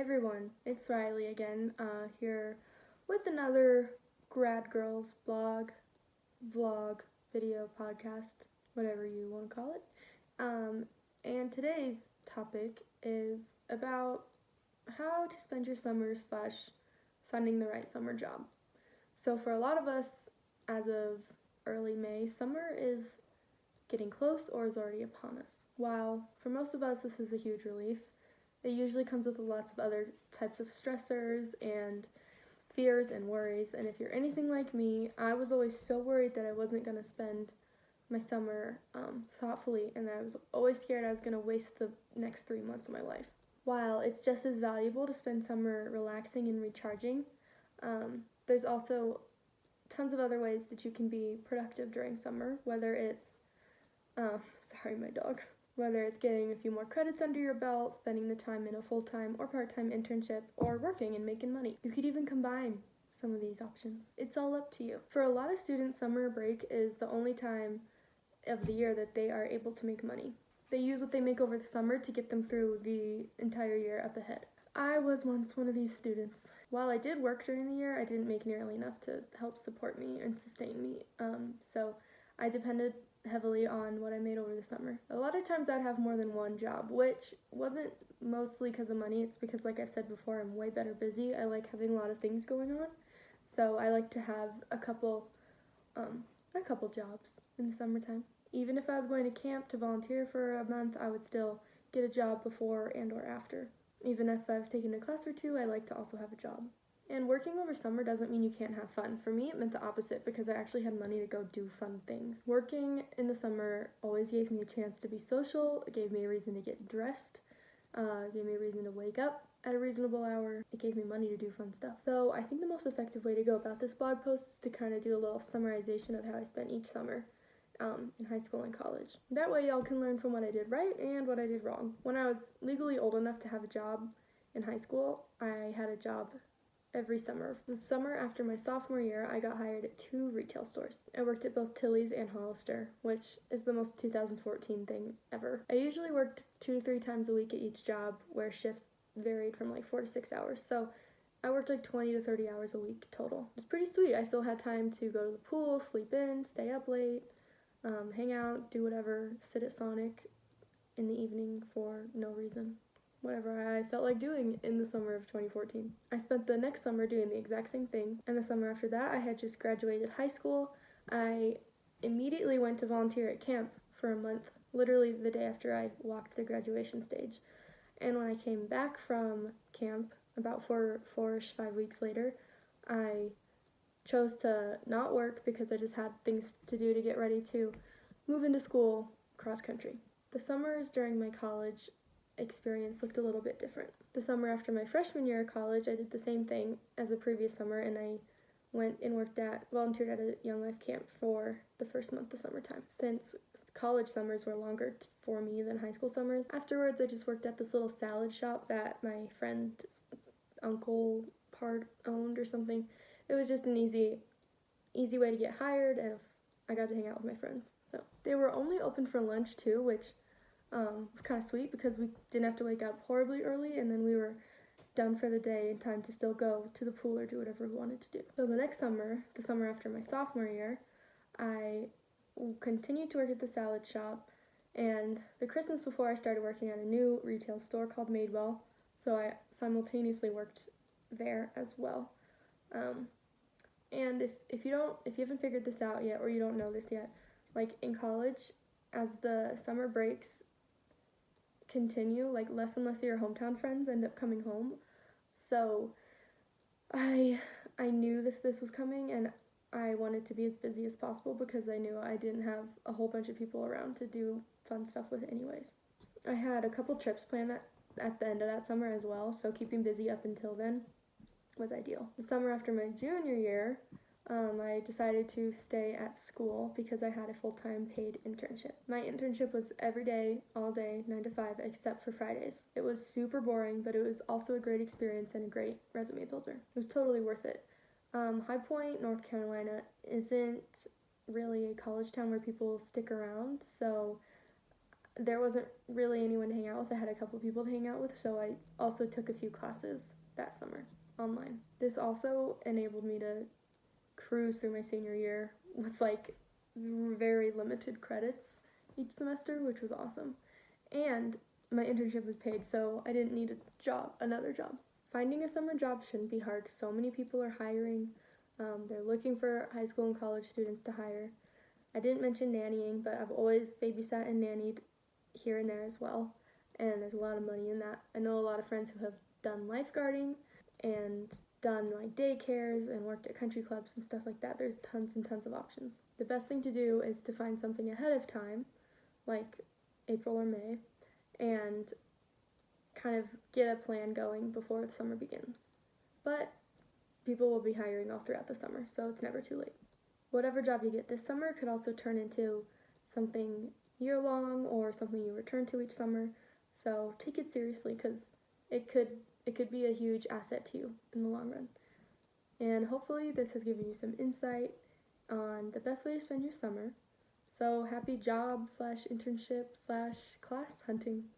everyone, it's Riley again, here with another Grad Girls blog, vlog, video, podcast, whatever you want to call it. And today's topic is about how to spend your summer / finding the right summer job. So for a lot of us, as of early May, summer is getting close or is already upon us. While for most of us this is a huge relief, it usually comes with lots of other types of stressors and fears and worries. And if you're anything like me, I was always so worried that I wasn't going to spend my summer thoughtfully, and I was always scared I was going to waste the next 3 months of my life. While it's just as valuable to spend summer relaxing and recharging, there's also tons of other ways that you can be productive during summer, whether it's, sorry my dog, whether it's getting a few more credits under your belt, spending the time in a full-time or part-time internship, or working and making money. You could even combine some of these options. It's all up to you. For a lot of students, summer break is the only time of the year that they are able to make money. They use what they make over the summer to get them through the entire year up ahead. I was once one of these students. While I did work during the year, I didn't make nearly enough to help support me and sustain me. So I depended heavily on what I made over the summer. A lot of times I'd have more than one job, which wasn't mostly because of money. It's because, like I've said before, I'm way better busy. I like having a lot of things going on. So I like to have a couple jobs in the summertime. Even if I was going to camp to volunteer for a month, I would still get a job before and or after. Even if I was taking a class or two, I like to also have a job. And working over summer doesn't mean you can't have fun. For me, it meant the opposite because I actually had money to go do fun things. Working in the summer always gave me a chance to be social. It gave me a reason to get dressed. It gave me a reason to wake up at a reasonable hour. It gave me money to do fun stuff. So I think the most effective way to go about this blog post is to kind of do a little summarization of how I spent each summer in high school and college. That way y'all can learn from what I did right and what I did wrong. When I was legally old enough to have a job in high school, I had a job every summer. The summer after my sophomore year, I got hired at 2 retail stores. I worked at both Tilly's and Hollister, which is the most 2014 thing ever. I usually worked 2 to 3 times a week at each job, where shifts varied from like 4 to 6 hours. So I worked like 20 to 30 hours a week total. It was pretty sweet. I still had time to go to the pool, sleep in, stay up late, hang out, do whatever, sit at Sonic in the evening for no reason. Whatever I felt like doing in the summer of 2014. I spent the next summer doing the exact same thing, and the summer after that I had just graduated high school. I immediately went to volunteer at camp for a month, literally the day after I walked the graduation stage. And when I came back from camp, about 5 weeks later, I chose to not work because I just had things to do to get ready to move into school cross country. The summers during my college experience looked a little bit different. The summer after my freshman year of college, I did the same thing as the previous summer, and I went and volunteered at a Young Life camp for the first month of summertime. Since college summers were longer for me than high school summers, afterwards I just worked at this little salad shop that my friend's uncle part owned or something. It was just an easy way to get hired, and I got to hang out with my friends. So they were only open for lunch too, which was kind of sweet because we didn't have to wake up horribly early, and then we were done for the day in time to still go to the pool or do whatever we wanted to do. So the next summer, the summer after my sophomore year, I continued to work at the salad shop, and the Christmas before I started working at a new retail store called Madewell, so I simultaneously worked there as well. And if you haven't figured this out yet, or you don't know this yet, like in college, as the summer breaks continue, like less and less of your hometown friends end up coming home. So I knew this was coming, and I wanted to be as busy as possible because I knew I didn't have a whole bunch of people around to do fun stuff with anyways. I had a couple trips planned at the end of that summer as well, so keeping busy up until then was ideal. The summer after my junior year, I decided to stay at school because I had a full-time paid internship. My internship was every day, all day, 9 to 5, except for Fridays. It was super boring, but it was also a great experience and a great resume builder. It was totally worth it. High Point, North Carolina isn't really a college town where people stick around, so there wasn't really anyone to hang out with. I had a couple people to hang out with, so I also took a few classes that summer online. This also enabled me to cruise through my senior year with like very limited credits each semester, which was awesome. And my internship was paid, so I didn't need another job. Finding a summer job shouldn't be hard. So many people are hiring. They're looking for high school and college students to hire. I didn't mention nannying, but I've always babysat and nannied here and there as well, and there's a lot of money in that. I know a lot of friends who have done lifeguarding and done like daycares and worked at country clubs and stuff like that. There's tons and tons of options. The best thing to do is to find something ahead of time, like April or May, and kind of get a plan going before the summer begins. But people will be hiring all throughout the summer, so it's never too late. Whatever job you get this summer could also turn into something year-long or something you return to each summer, so take it seriously because it could be a huge asset to you in the long run. And hopefully this has given you some insight on the best way to spend your summer. So happy job/internship/class hunting.